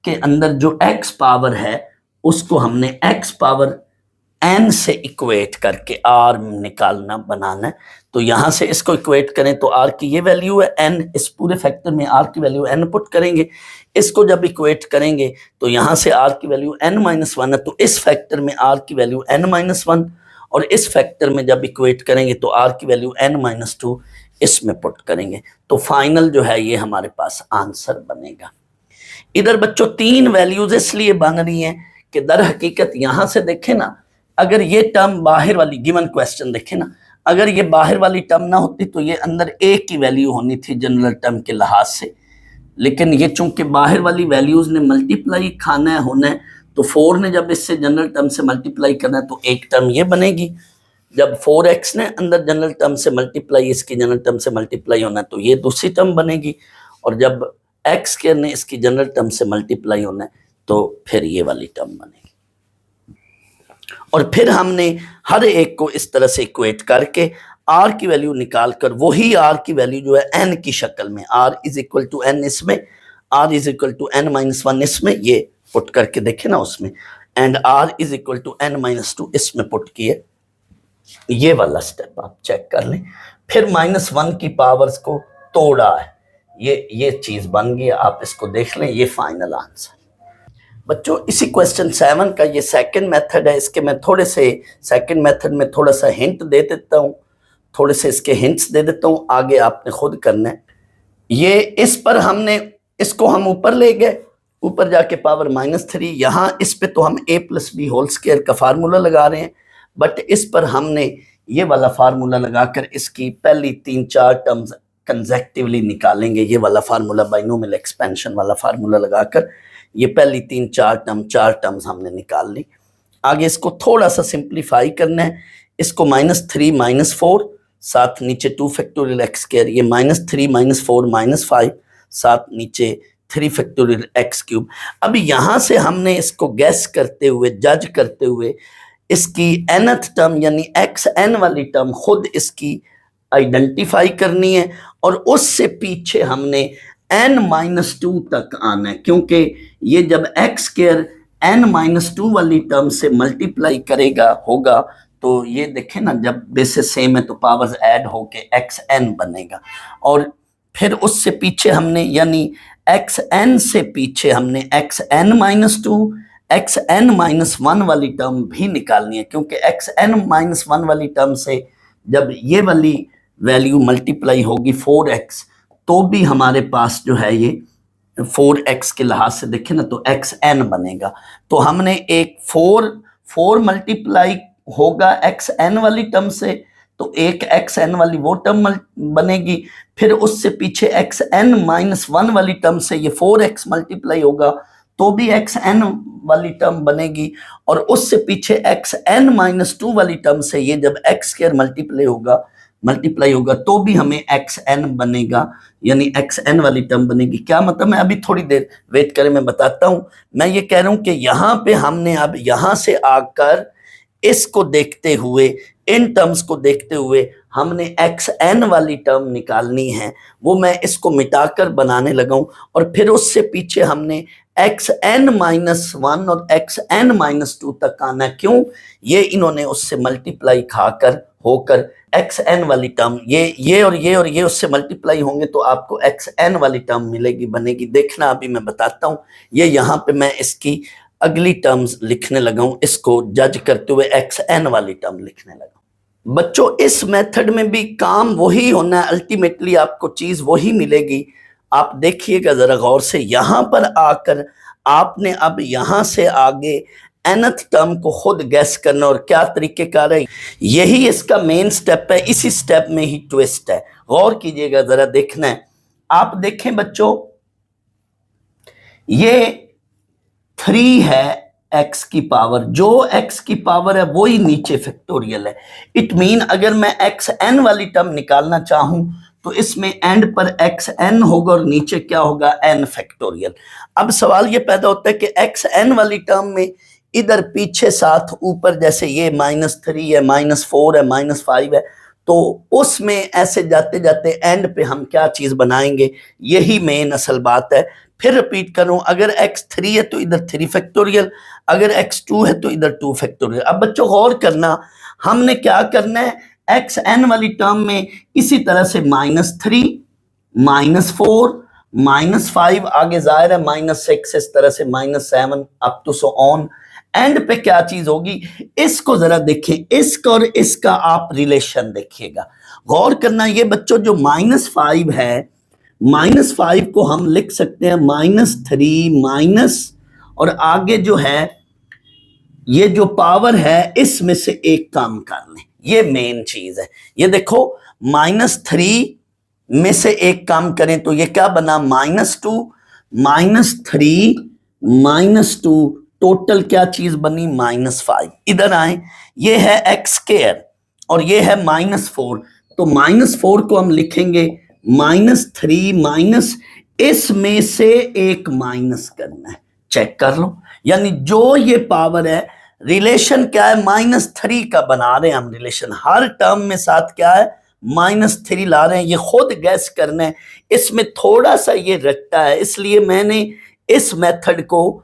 के अंदर जो x पावर है उसको हमने x पावर n से इक्वेट करके r निकालना बनाना है। तो यहां से इसको इक्वेट करें तो r की ये वैल्यू है n, इस पूरे फैक्टर में r की वैल्यू n पुट करेंगे। इसको जब इक्वेट करेंगे तो यहां से r की वैल्यू n-1 है, तो इस फैक्टर में r की वैल्यू n-1, और इस फैक्टर में जब इक्वेट करेंगे तो r की वैल्यू n-2 इसमें पुट करेंगे। तो फाइनल जो है ये हमारे पास आंसर बनेगा। इधर बच्चों 3 वैल्यूज इसलिए बन रही हैं कि दर हकीकत यहां से देखें ना, अगर ये टर्म बाहर वाली गिवन क्वेश्चन देखें ना, अगर ये बाहर वाली टर्म ना होती तो ये अंदर a की वैल्यू होनी थी जनरल टर्म के लिहाज से, लेकिन ये चूंकि बाहर वाली वैल्यूज ने मल्टीप्लाई खाना है होना है, तो 4 ने जब इससे जनरल टर्म से मल्टीप्लाई करना है तो एक टर्म ये बनेगी। जब 4x ने अंदर जनरल टर्म से मल्टीप्लाई, इसकी जनरल टर्म से मल्टीप्लाई होना है तो ये दूसरी टर्म बनेगी, और जब x² ने इसकी जनरल टर्म से मल्टीप्लाई होना है तो फिर ये वाली टर्म बनेगी। और फिर हमने हर एक को इस तरह से इक्वेट करके आर की वैल्यू निकाल कर वही आर की वैल्यू जो है एन की शक्ल में, R is equal to N इसमें, R is equal to N minus one इसमें, ये पुट करके देखे ना उसमें, and R is equal to N minus two इसमें पुट किए, ये वाला स्टेप आप चेक कर लें। फिर माइनस वन की पावर्स को तोड़ा है, ये चीज बन गई, आप इसको देख लें, ये फाइनल आंसर। बच्चों इसी क्वेश्चन 7 का ये सेकंड मेथड है, इसके मैं थोड़े से सेकंड मेथड में थोड़ा सा हिंट दे देता हूँ, थोड़े से इसके हिंट्स दे देता हूँ, आगे आपने खुद करना है। ये इस पर हमने इसको हम ऊपर ले गए, ऊपर जाके पावर -3, यहाँ इस पे तो हम a + b होल स्क्वायर का फार्मूला लगा रहे हैं, बट इस पर हमने ये वाला फार्मूला लगाकर इसकी पहली 3-4 टर्म्स कंसेक्टिवली निकालेंगे, ये वाला फार्मूला बाइनोमियल एक्सपेंशन वाला फार्मूला लगाकर ये पहली 3-4 टर्म्स हमने निकाल ली। आगे इसको थोड़ा सा सिंप्लीफाई करना है, इसको -3 -4 साथ नीचे 2 फैक्टोरियल x स्क्वायर, ये -3 -4 -5 साथ नीचे 3 फैक्टोरियल x क्यूब। अब यहाँ से हमने इसको गैस करते हुए, जज करते हुए इसकी nth टर्म यानी xn वाली टर्म खुद इसकी आइडेंटिफाई करनी है, और उससे पीछे हमने n-2 तक आना है, क्योंकि ये जब x स्क्वायर n-2 वाली टर्म से मल्टीप्लाई करेगा होगा, तो ये देखें ना, जब बेसिस सेम है तो पावर्स ऐड होके xn बनेगा, और फिर उससे पीछे हमने यानी xn से पीछे हमने xn-2 xn-1 वाली टर्म भी निकालनी है, क्योंकि xn-1 वाली टर्म से जब ये वाली वैल्यू मल्टीप्लाई होगी 4x, तो भी हमारे पास जो है ये 4x के लिहाज से देखें ना तो xn बनेगा। तो हमने एक 4 मल्टीप्लाई होगा xn वाली टर्म से, तो एक xn वाली वो टर्म बनेगी, फिर उससे पीछे xn-1 वाली टर्म से ये 4x मल्टीप्लाई होगा, तो भी xn वाली टर्म बनेगी, और उससे पीछे xn-2 वाली टर्म से ये जब x स्क्वायर मल्टीप्लाई होगा तो भी हमें xn बनेगा, यानी xn वाली टर्म बनेगी। क्या मतलब, मैं अभी थोड़ी देर वेट करें, मैं बताता हूं। मैं ये कह रहा हूं कि यहाँ पे हमने अब यहाँ से आकर इसको देखते हुए, इन टर्म्स को देखते हुए हमने xn वाली टर्म निकालनी है, वो मैं इसको मिटाकर बनाने लगा हूं, और फिर उससे पीछे हमने xn-1 और xn-2 तक आना। क्यों? ये इन्होंने उससे मल्टीप्लाई खाकर होकर xn वाली टर्म, ये और ये उससे मल्टीप्लाई होंगे तो आपको xn वाली टर्म मिलेगी, बनेगी। देखना अभी मैं बताता हूँ। ये यहाँ पे मैं इसकी अगली टर्म्स लिखने लगा हूँ, इसको जज करते हुए xn वाली टर्म लिखने लगा हूँ। बच्चों इस मेथड में भी काम वही होना है, अल्टीमेटली आपको चीज वही मिलेगी। आप देखिएगा जरा गौर से, यहाँ पर आकर आपने अब यहाँ से आगे nth टर्म को खुद गैस करना, और क्या तरीकेकार है, यही इसका मेन स्टेप है। इसी स्टेप में ही ट्विस्ट है, गौर कीजिएगा जरा, देखना है। आप देखें बच्चों, ये 3 है x की पावर, जो x की पावर है वही नीचे फैक्टोरियल है। इट मीन अगर मैं xn वाली टर्म निकालना चाहूं तो इसमें एंड पर xn होगा और नीचे क्या होगा, n फैक्टोरियल। अब सवाल ये पैदा होता है कि xn वाली टर्म में इधर पीछे साथ ऊपर जैसे ये -3 है, -4 है, -5 है, तो उसमें ऐसे जाते जाते एंड पे हम क्या चीज बनाएंगे, यही मेन असल बात है। फिर रिपीट करूं, अगर x3 है तो इधर 3 फैक्टोरियल, अगर x2 है तो इधर 2 फैक्टोरियल। अब बच्चों गौर करना, हमने क्या करना है, xn वाली टर्म में इसी तरह से -3 -4 -5, आगे जाहिर है -6, इस तरह से -7 up to so on. End पे क्या चीज होगी, इसको जरा देखें, इसका और इसका आप रिलेशन देखिएगा, गौर करना। ये बच्चों जो -5 है, -5 को हम लिख सकते हैं -3 माइनस, और आगे जो है ये जो पावर है इसमें से एक काम कर लें, ये मेन चीज है। ये देखो -3 में से एक काम करें तो ये क्या बना, -2 -3 -2, टोटल क्या चीज बनी, -5। इधर आए, ये है x स्क्वायर और ये है -4, तो -4 को हम लिखेंगे -3 माइनस, इसमें से एक माइनस करना है, चेक कर लो। यानी जो ये पावर है रिलेशन क्या है, -3 का बना रहे हैं हम रिलेशन, हर टर्म में साथ क्या है, -3 ला रहे हैं। ये खुद गैस करना है, इसमें थोड़ा सा ये रटता है, इसलिए मैंने इस मेथड को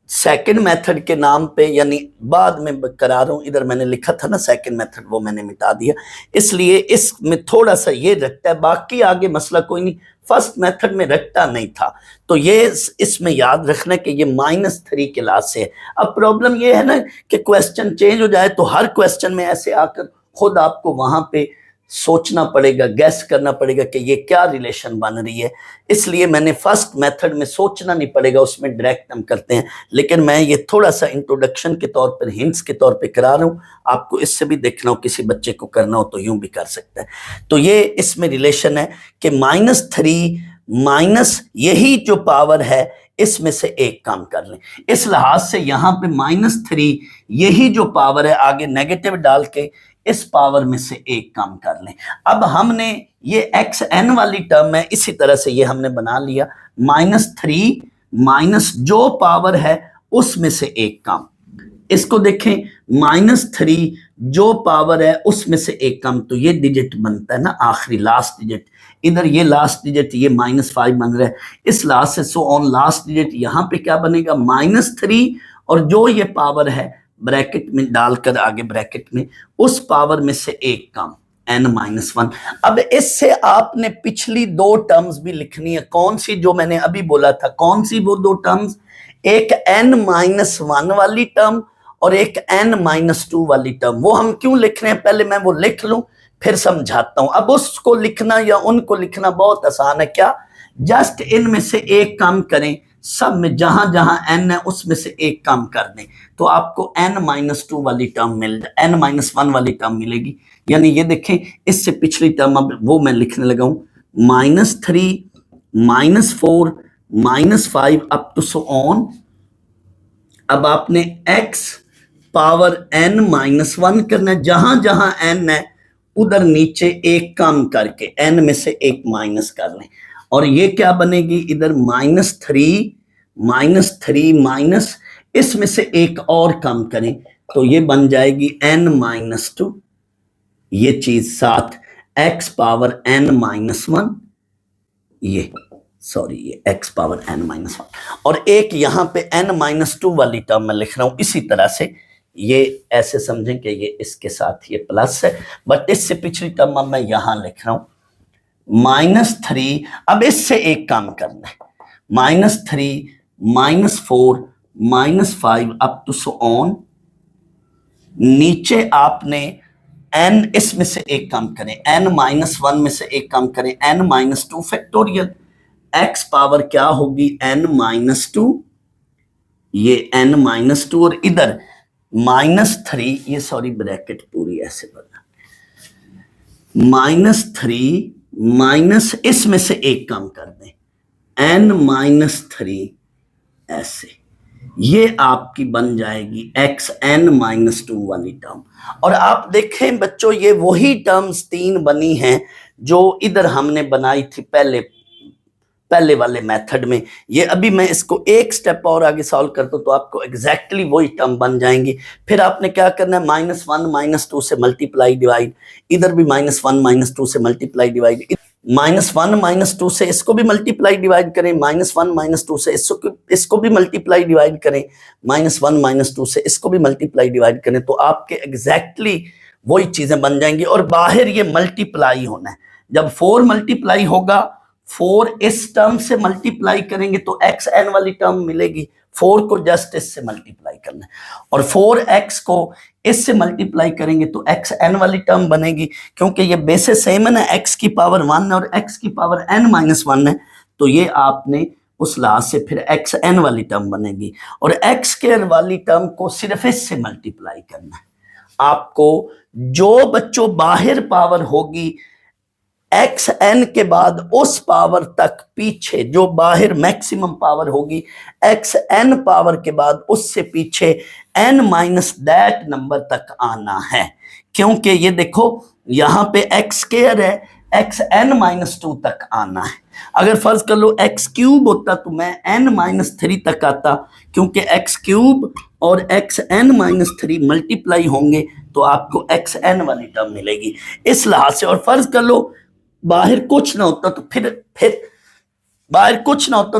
सेकंड मेथड के नाम पे यानी बाद में करा रहा हूं। इधर मैंने लिखा था ना सेकंड मेथड, वो मैंने मिटा दिया, इसलिए इसमें थोड़ा सा ये रटता है, बाकी आगे मसला कोई नहीं। फर्स्ट मेथड में रटता नहीं था, तो ये इसमें याद रखना कि ये -3 क्लास से है। अब प्रॉब्लम ये है ना कि क्वेश्चन चेंज हो जाए, तो हर क्वेश्चन में ऐसे आकर खुद आपको वहां पे सोचना पड़ेगा, गैस करना पड़ेगा कि ये क्या रिलेशन बन रही है। इसलिए मैंने फर्स्ट मेथड में सोचना नहीं पड़ेगा, उसमें डायरेक्ट हम करते हैं। लेकिन मैं ये थोड़ा सा इंट्रोडक्शन के तौर पर, हिंट्स के तौर पे करा रहा हूँ। आपको इससे भी देखना हो, किसी बच्चे को करना हो तो यूं भी कर सकता है। तो ये इसमें रिलेशन है कि -3 माइनस यही जो पावर है इसमें से एक काम कर लें। इस लिहाज से यहां पे -3 यही जो पावर है, आगे नेगेटिव डाल के इस पावर में से एक काम कर लें। अब हमने ये xn वाली टर्म है, इसी तरह से ये हमने बना लिया, -3 माइनस जो पावर है उसमें से एक काम। इसको देखें, -3 जो पावर है उसमें से एक काम, तो ये डिजिट बनता है ना आखिरी लास्ट डिजिट, इधर ये लास्ट डिजिट, ये -5 बन रहा है। इस लास्ट से सो ऑन लास्ट डिजिट यहां पे क्या बनेगा, -3, और जो ये पावर है ब्रैकेट में डालकर आगे ब्रैकेट में उस पावर में से एक काम n-1। अब इससे आपने पिछली दो टर्म्स भी लिखनी है। कौन सी, जो मैंने अभी बोला था, कौन सी वो दो टर्म्स, एक n-1 वाली टर्म और एक n-2 वाली टर्म। वो हम क्यों लिख रहे हैं, पहले मैं वो लिख लूं फिर समझाता हूं। अब उसको लिखना या उनको लिखना बहुत आसान है। क्या, जस्ट इनमें से एक काम करें, सब में जहां जहां n है उसमें से एक काम कर दें, तो आपको n-2 वाली टर्म n-1 वाली टर्म मिलेगी। यानी ये देखें, इससे पिछली टर्म अब वो मैं लिखने लगा हूं, -3 -4 -5 अप टू सो ऑन। अब आपने x पावर n-1 करना है, जहां जहां n है उधर नीचे एक काम करके n में से एक माइनस कर लें, और ये क्या बनेगी, इधर -3 माइनस इसमें से एक और कम करें तो ये बन जाएगी n-2, ये चीज साथ x पावर n-1, ये x पावर n-1, और एक यहां पे n-2 वाली टर्म में लिख रहा हूं। इसी तरह से ये ऐसे समझें कि ये इसके साथ ये प्लस है, बट इससे पिछली टर्म अब मैं यहां लिख रहा हूं -3। अब इससे एक काम करना है, -3 -4 -5 अप टू सो ऑन। नीचे आपने n, इसमें से एक काम करें, n-1 में से एक काम करें, n-2 फैक्टोरियल, x पावर क्या होगी n-2, ये n-2, और इधर -3, ये सॉरी ब्रैकेट पूरी ऐसे बना, -3 माइनस इसमें से एक काम कर दें n-3, ऐसे ये आपकी बन जाएगी xn-2 वाली टर्म। और आप देखें बच्चों, ये वही टर्म्स 3 बनी हैं जो इधर हमने बनाई थी पहले वाले मेथड में। ये अभी मैं इसको एक स्टेप और आगे सॉल्व करता हूं तो आपको एग्जैक्टली वही टर्म बन जाएंगी। फिर आपने क्या करना है, -1 -2 से मल्टीप्लाई डिवाइड, इधर भी -1 -2 से मल्टीप्लाई डिवाइड, -1 -2 से इसको भी मल्टीप्लाई डिवाइड करें, -1 -2 से इसको भी मल्टीप्लाई डिवाइड करें, -1 -2 से इसको भी मल्टीप्लाई डिवाइड करें, तो आपके एग्जैक्टली वही चीजें बन जाएंगी। और बाहर ये मल्टीप्लाई होना है, जब 4 मल्टीप्लाई होगा, 4 इस टर्म से मल्टीप्लाई करेंगे तो xn वाली टर्म मिलेगी, 4 को जस्ट इससे मल्टीप्लाई करना है, और 4x को इससे मल्टीप्लाई करेंगे तो xn वाली टर्म बनेगी, क्योंकि ये बेसिस सेम है ना, x की पावर 1 और x की पावर n-1 है, तो ये आपने उस लिहाज से फिर xn वाली टर्म बनेगी। और x² वाली टर्म को सिर्फ इससे मल्टीप्लाई करना है। आपको जो बच्चों बाहर पावर होगी xn के बाद उस पावर तक पीछे, जो बाहर मैक्सिमम पावर होगी xn पावर के बाद उससे पीछे n माइनस दैट नंबर तक आना है। क्योंकि ये देखो यहां पे x² है, एक्स एन माइनस 2 तक आना है। अगर फर्ज कर लो एक्स क्यूब होता तो मैं एन माइनस 3 तक आता, क्योंकि एक्स क्यूब और एक्स एन माइनस 3 मल्टीप्लाई होंगे तो आपको एक्स एन वाली टर्म मिलेगी इस लिहाज से। और फर्ज कर लो बाहर कुछ ना होता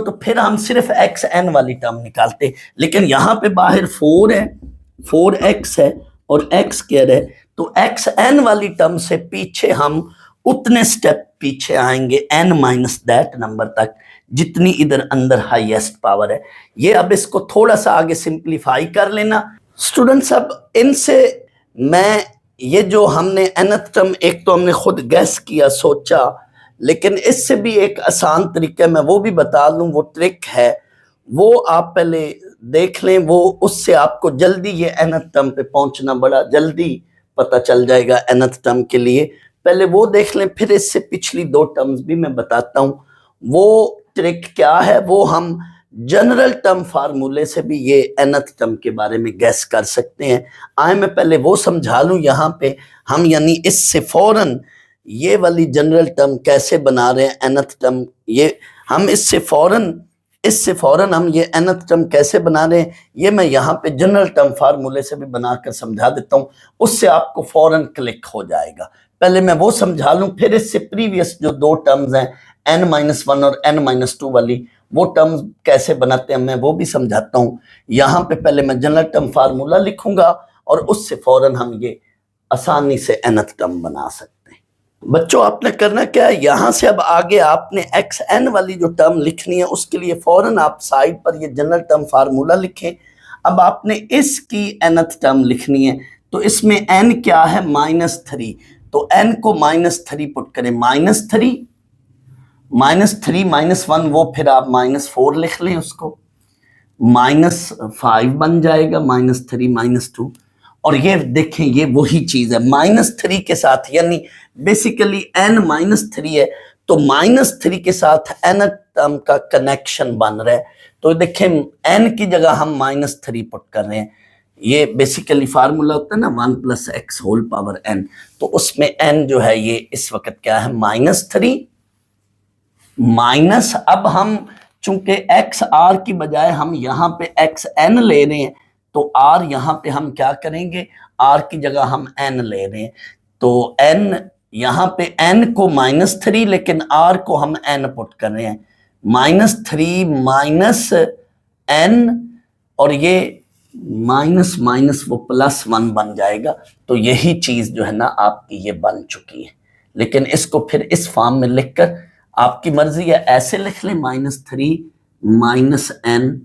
तो फिर हम सिर्फ एक्स एन वाली टर्म निकालते, लेकिन यहां पे बाहर 4 है, 4x है और x स्क्वायर है, तो एक्स एन वाली टर्म से पीछे हम उतने स्टेप पीछे आएंगे n माइनस दैट नंबर तक जितनी इधर अंदर हाईएस्ट पावर है। ये अब इसको थोड़ा सा आगे सिंप्लीफाई कर लेना स्टूडेंट्स। अब इनसे मैं ये जो हमने nth टर्म एक तो हमने खुद गैस किया सोचा, लेकिन इससे भी एक आसान तरीका मैं वो भी बता लूं, वो ट्रिक है, वो आप पहले देख लें, वो उससे आपको जल्दी ये nth टर्म पे पहुंचना बड़ा जल्दी पता चल जाएगा nth टर्म के लिए। पहले वो देख लें, फिर इससे पिछली 2 टर्म्स भी मैं बताता हूं। वो ट्रिक क्या है वो हम जनरल टर्म फार्मूले से भी ये nth टर्म के बारे में गैस कर सकते हैं। आए मैं पहले वो समझा लूं यहाँ पे हम यानी इससे फौरन ये वाली जनरल टर्म कैसे बना रहे हैं nth टर्म, ये हम इससे फौरन हम ये nth टर्म कैसे बना रहे हैं ये मैं यहाँ पे जनरल टर्म फार्मूले से भी बनाकर समझा देता हूँ, उससे आपको फौरन क्लिक हो जाएगा। पहले मैं वो समझा लूं, फिर इससे प्रीवियस जो 2 टर्म्स हैं n-1 और n-2 वाली, वो टर्म्स कैसे बनाते हैं मैं वो भी समझाता हूं। यहां पे पहले मैं जनरल टर्म फार्मूला लिखूंगा और उससे फौरन हम ये आसानी से nth टर्म बना सकते हैं। बच्चों आपने करना क्या है, यहां से अब आगे आपने xn वाली जो टर्म लिखनी है उसके लिए फौरन आप साइड पर ये जनरल टर्म फार्मूला लिखें। अब आपने इसकी nth टर्म लिखनी है, तो इसमें n क्या है -3, तो n को -3 पुट करें, -3 -1 वो फिर आप -4 लिख लें, उसको -5 बन जाएगा, -3 -2। और ये देखें ये वही चीज है -3 के साथ, यानी बेसिकली n -3 है तो -3 के साथ n टर्म का कनेक्शन बन रहा है। तो देखें n की जगह हम -3 पुट कर रहे हैं, ये बेसिकली फार्मूला होता है ना 1 + x होल पावर n, तो उसमें n जो है ये इस वक्त क्या है -3 माइनस, अब हम चूंकि x r की बजाय हम यहाँ पे x n ले रहे हैं, तो r यहाँ पे हम क्या करेंगे, r की जगह हम n ले रहे हैं, तो n यहाँ पे n को -3 लेकिन r को हम n पुट कर रहे हैं, -3 माइनस n और ये माइनस माइनस वो +1 बन जाएगा। तो यही चीज जो है ना आपकी ये बन चुकी है। लेकिन इसको फिर इस फॉर्म में लिखकर आपकी मर्जी है, ऐसे लिख लें -3 -n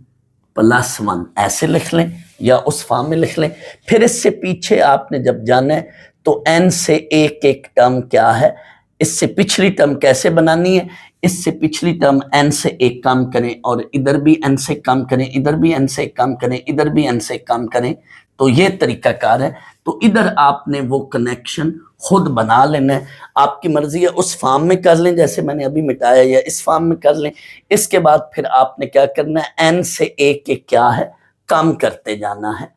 +1 ऐसे लिख लें या उस फॉर्म में लिख लें। फिर इससे पीछे आपने जब जाना है तो n से एक एक टर्म क्या है, इससे पिछली टर्म कैसे बनानी है, इससे पिछली टर्म n से एक कम करें और इधर भी n से कम करें, इधर भी n से कम करें, इधर भी n से कम करें, तो ये तरीकाकार है। तो इधर आपने वो कनेक्शन खुद बना लेना है, आपकी मर्जी है उस फॉर्म में कर लें जैसे मैंने अभी मिटाया, या इस फॉर्म में कर लें। इसके बाद फिर आपने क्या करना है, n से एक एक क्या है कम करते जाना है।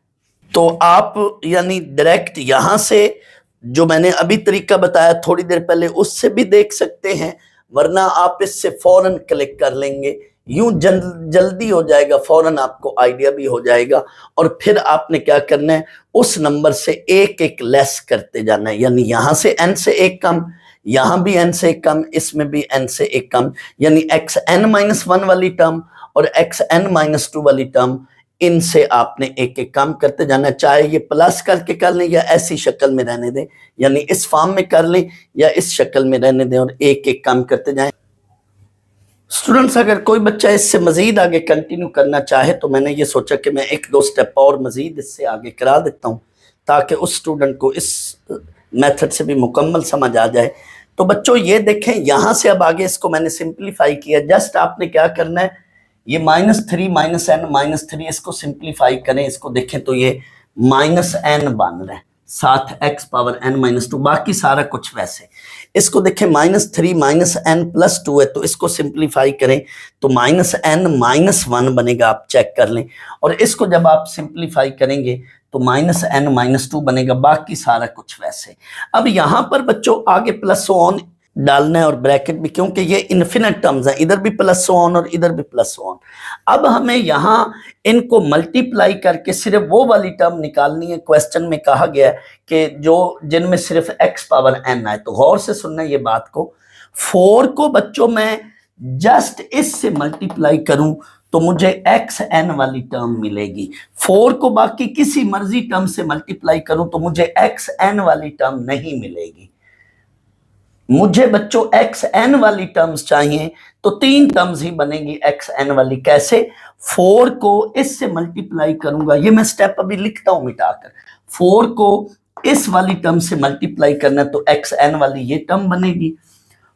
तो आप यानी डायरेक्ट यहां से जो मैंने अभी तरीका बताया थोड़ी देर पहले उससे भी देख सकते हैं, वरना आप इससे फौरन क्लिक कर लेंगे, यूं जल्दी हो जाएगा, फौरन आपको आइडिया भी हो जाएगा। और फिर आपने क्या करना है, उस नंबर से एक एक लेस करते जाना है, यानी यहां से n से एक कम, यहां भी n से एक कम, इसमें भी n से एक कम, यानी xn-1 वाली टर्म और xn-2 वाली टर्म, इनसे आपने एक एक कम करते जाना है। चाहे ये प्लस करके कर लें या ऐसी शक्ल में रहने दें, यानी इस फॉर्म में कर लें या इस शक्ल में रहने दें और एक एक कम करते जाएं। स्टूडेंट्स अगर कोई बच्चा इससे मजीद आगे कंटिन्यू करना चाहे तो मैंने ये सोचा कि मैं 1-2 स्टेप और मजीद इससे आगे करा देता हूँ ताकि उस स्टूडेंट को इस मेथड से भी मुकम्मल समझ आ जाए। तो बच्चों ये देखें, यहाँ से अब आगे इसको मैंने सिंप्लीफाई किया। जस्ट आपने क्या करना है, ये -3 -n -3 इसको सिंप्लीफाई करें, इसको देखें तो ये -n बन रहा है, साथ x पावर n-2, बाकी सारा कुछ वैसे। इसको देखें -3 -n +2 है, तो इसको सिंप्लीफाई करें तो -n-1 बनेगा, आप चेक कर लें। और इसको जब आप सिंप्लीफाई करेंगे तो -n -2 बनेगा, बाकी सारा कुछ वैसे। अब यहाँ पर बच्चों आगे प्लस ऑन डालना है और ब्रैकेट भी, क्योंकि ये इन्फिनिट टर्म्स हैं, इधर भी प्लस ऑन और इधर भी प्लस ऑन। अब हमें यहाँ इनको मल्टीप्लाई करके सिर्फ वो वाली टर्म निकालनी है। क्वेश्चन में कहा गया है कि जो जिनमें सिर्फ x पावर n आए। तो गौर से सुनना ये बात को, 4 को बच्चों मैं जस्ट इससे मल्टीप्लाई करूं तो मुझे xn वाली टर्म मिलेगी। 4 को बाकी किसी मर्जी टर्म से मल्टीप्लाई करूं तो मुझे xn वाली टर्म नहीं मिलेगी। मुझे बच्चों xn वाली टर्म्स चाहिए तो 3 टर्म्स ही बनेगी xn वाली। कैसे? 4 को इससे मल्टीप्लाई करूंगा, ये मैं स्टेप अभी लिखता हूं मिटाकर। 4 को इस वाली टर्म से मल्टीप्लाई करना तो xn वाली ये टर्म बनेगी।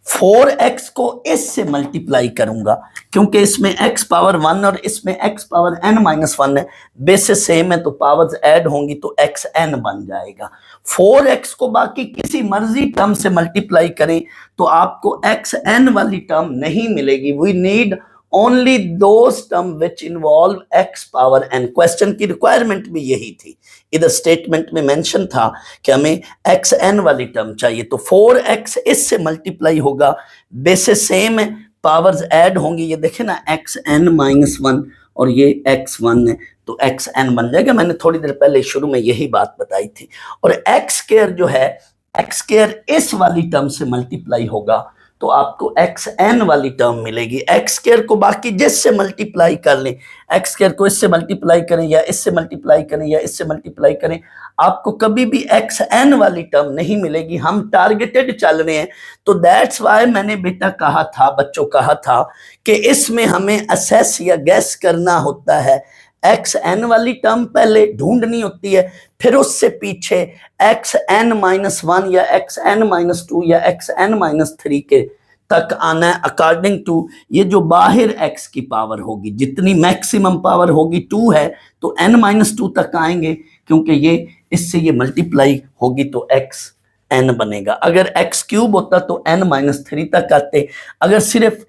4x को इससे मल्टीप्लाई करूंगा क्योंकि इसमें x पावर 1 और इसमें x पावर n माइनस 1 है, बेसिस सेम है तो पावर्स ऐड होंगी तो xn बन जाएगा। 4x को बाकी किसी मर्जी टर्म से मल्टीप्लाई करें तो आपको xn वाली टर्म नहीं मिलेगी। We need only those term which involve x power n। Question की रिक्वायरमेंट भी यही थी, इधर स्टेटमेंट में मेंशन था कि हमें xn वाली टर्म चाहिए। तो 4x इससे मल्टीप्लाई होगा, बेसिस सेम है, पावर्स ऐड होंगी। ये देखे ना xn माइनस 1 और ये x1 है तो xn बन जाएगा। मैंने थोड़ी देर पहले शुरू में यही बात बताई थी। और x स्क्वायर जो है, x स्क्वायर इस वाली टर्म से मल्टीप्लाई होगा तो आपको xn वाली टर्म मिलेगी। x स्क्वायर को बाकी जिससे मल्टीप्लाई कर लें, x स्क्वायर को इससे मल्टीप्लाई करें या इससे मल्टीप्लाई करें या इससे मल्टीप्लाई करें, आपको कभी भी xn वाली टर्म नहीं मिलेगी। हम टारगेटेड चल रहे हैं तो दैट्स वाई मैंने बेटा कहा था, बच्चों कहा था कि इसमें हमें असेस या गैस करना होता है। xn वाली टर्म पहले ढूंढनी होती है, फिर उससे पीछे xn माइनस 1 या xn माइनस 2 या xn माइनस 3 के तक आना है अकॉर्डिंग टू ये जो बाहर x की पावर होगी। जितनी मैक्सिमम पावर होगी 2 है तो n माइनस 2 तक आएंगे क्योंकि ये इससे ये मल्टीप्लाई होगी तो xn बनेगा। अगर x क्यूब होता तो n माइनस 3 तक आते, अगर सिर्फ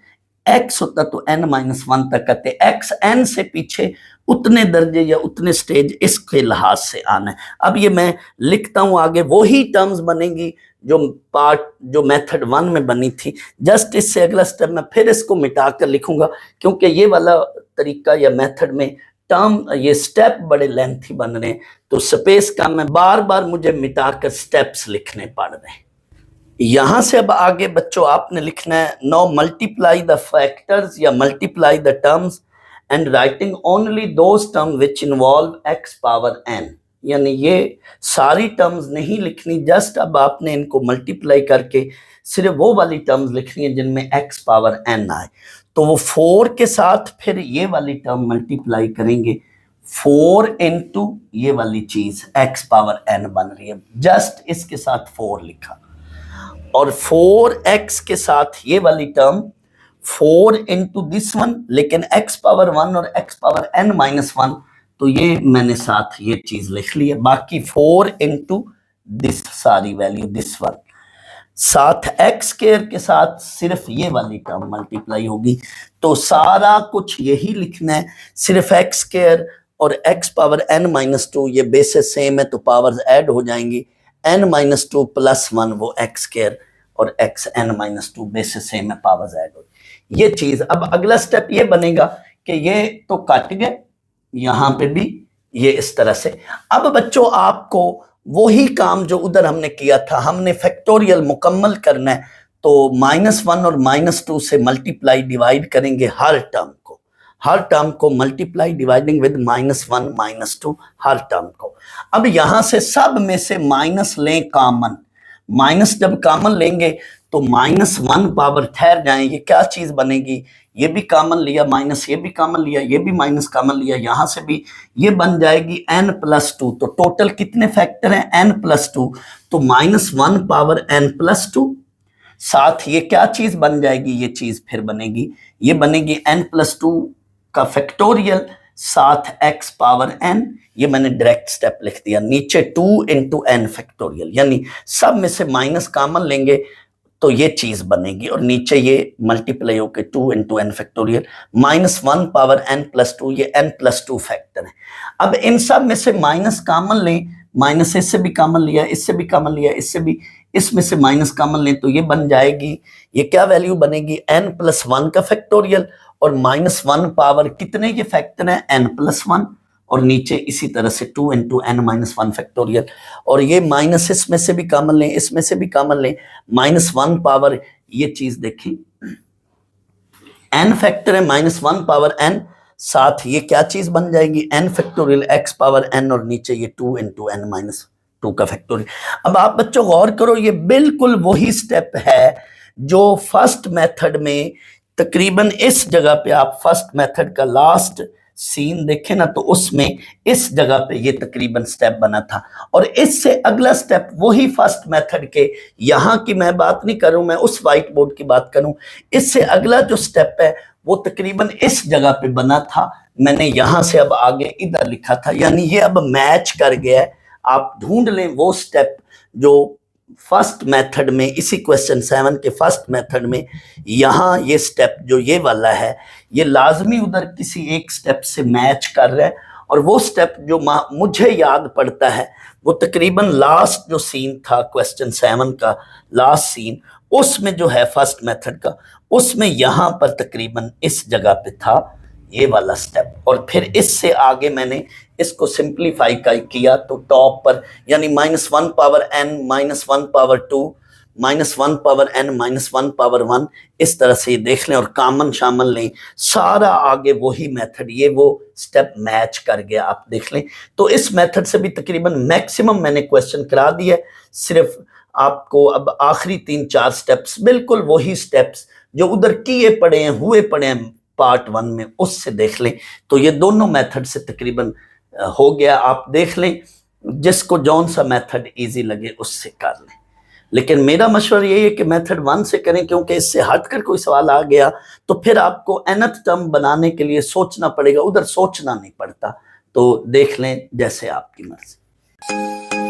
x होता तो n माइनस 1 तक आते। xn से पीछे उतने दर्जे या उतने स्टेज इसके लिहाज से आना है। अब ये मैं लिखता हूं आगे, वही टर्म्स बनेंगी जो मेथड 1 में बनी थी। जस्ट इससे अगला स्टेप मैं फिर इसको मिटा कर लिखूंगा क्योंकि ये वाला तरीका या मेथड में टर्म ये स्टेप बड़े लेंथी बन रहे हैं तो स्पेस का मैं बार बार मुझे मिटाकर स्टेप्स लिखने पड़ रहे हैं। यहां से अब आगे बच्चों आपने लिखना है, नाउ मल्टीप्लाई द फैक्टर्स या multiply the terms and writing only those term which involve x power n। यानी ये सारी टर्म्स नहीं लिखनी, जस्ट अब आपने इनको मल्टीप्लाई करके सिर्फ वो वाली टर्म्स लिखनी है जिनमें x पावर n आए। तो वो 4 के साथ फिर ये वाली टर्म मल्टीप्लाई करेंगे, 4 इंटू ये वाली चीज x पावर n बन रही है, जस्ट इसके साथ 4 लिखा। और 4x के साथ ये वाली टर्म 4 इंटू दिस वन, लेकिन x पावर 1 और x पावर n माइनस 1 तो ये मैंने साथ ये चीज लिख ली है। बाकी 4 इंटू दिस सारी वैल्यू दिस वन, साथ x स्क्वायर के साथ सिर्फ ये वाली टर्म मल्टीप्लाई होगी। तो सारा कुछ यही लिखना है, सिर्फ x स्क्वायर और x पावर n माइनस 2 ये बेसिस सेम है तो पावर्स ऐड हो जाएंगी। n माइनस 2 प्लस 1 वो x स्क्वायर और xn माइनस 2 बेसिस सेम है, पावर्स ऐड हो ये चीज। अब अगला स्टेप ये बनेगा कि ये तो कट गए, यहां पे भी ये इस तरह से। अब बच्चों आपको वही काम जो उधर हमने किया था, हमने फैक्टोरियल मुकम्मल करना है तो -1 और -2 से मल्टीप्लाई डिवाइड करेंगे हर टर्म को multiply dividing with -1 -2 her term को। अब यहां से सब में से माइनस लें कॉमन, माइनस जब कॉमन लेंगे तो -1 पावर ठहर जाए, ये क्या चीज बनेगी, ये भी कॉमन लिया माइनस, ये भी कॉमन लिया, ये भी माइनस कॉमन लिया, यहां से भी ये बन जाएगी n+2। तो टोटल कितने फैक्टर हैं n+2, तो -1 पावर n+2। साथ ये क्या चीज बन जाएगी, ये चीज फिर बनेगी, ये बनेगी n+2 का फैक्टोरियल साथ x पावर n। ये मैंने डायरेक्ट स्टेप लिख दिया, नीचे 2 इंटू n फैक्टोरियल, यानी सब में से माइनस कॉमन लेंगे तो ये चीज बनेगी और नीचे ये मल्टीप्लाई होकर 2 into n factorial -1 power n+2, ये n+2 फैक्टर है। अब इन सब में से माइनस कॉमन लें, माइनस इससे भी कॉमन लिया, इससे भी कॉमन लिया, इससे भी, इसमें से माइनस कॉमन लें तो ये बन जाएगी, ये क्या वैल्यू बनेगी, n+1 का फैक्टोरियल, और -1 पावर कितने के फैक्टर हैं, n+1, और नीचे इसी तरह से 2 × n-1 फैक्टोरियल, और ये माइनस इसमें से भी कॉमन लें, इसमें से भी कॉमन लें, -1 पावर, ये चीज देखें n फैक्टर है, -1 पावर n, साथ ये क्या चीज बन जाएगी, n factorial x power n, और नीचे ये 2 × n-2 का फैक्टोरियल। अब आप बच्चों गौर करो, ये बिल्कुल वही स्टेप है जो फर्स्ट मेथड में, तकरीबन इस जगह पे आप फर्स्ट मेथड का लास्ट सीन देखें ना, तो उसमें इस जगह पे ये तकरीबन स्टेप बना था, और इससे अगला स्टेप वही फर्स्ट मेथड के, यहां की मैं बात नहीं करूं, मैं उस व्हाइट बोर्ड की बात करूं, इससे अगला जो स्टेप है वो तकरीबन इस जगह पे बना था, मैंने यहां से अब आगे इधर लिखा था, यानी ये अब मैच कर गया है। आप ढूंढ लें वो स्टेप जो फर्स्ट मेथड में, इसी क्वेश्चन 7 के फर्स्ट मेथड में, यहां ये स्टेप जो ये वाला है, ये लाजमी उधर किसी एक स्टेप से मैच कर रहा है, और वो स्टेप जो मुझे याद पड़ता है वो तकरीबन लास्ट जो सीन था क्वेश्चन 7 का लास्ट सीन, उसमें जो है फर्स्ट मेथड का, उसमें यहां पर तकरीबन इस जगह पे था ये वाला स्टेप, और फिर इससे आगे मैंने इसको सिंप्लीफाई किया तो टॉप पर, यानी -1 power n, -1 power 2, -1 power n, -1 power 1, इस तरह से देख लें और कॉमन शामिल लें, सारा आगे वही मेथड, ये वो स्टेप मैच कर गया, आप देख लें। तो इस मेथड से भी तकरीबन मैक्सिमम मैंने क्वेश्चन करा दिया, सिर्फ आपको अब आखिरी 3-4 स्टेप्स, बिल्कुल वही स्टेप्स जो उधर किए पड़े हैं, हुए पड़े हैं पार्ट 1 में, उससे देख लें। तो ये दोनों मेथड से तकरीबन हो गया, आप देख लें जिसको जौन सा मेथड इजी लगे उससे कर लें, लेकिन मेरा मशवरा यही है कि मेथड 1 से करें, क्योंकि इससे हटकर कोई सवाल आ गया तो फिर आपको nth टर्म बनाने के लिए सोचना पड़ेगा, उधर सोचना नहीं पड़ता। तो देख लें जैसे आपकी मर्जी।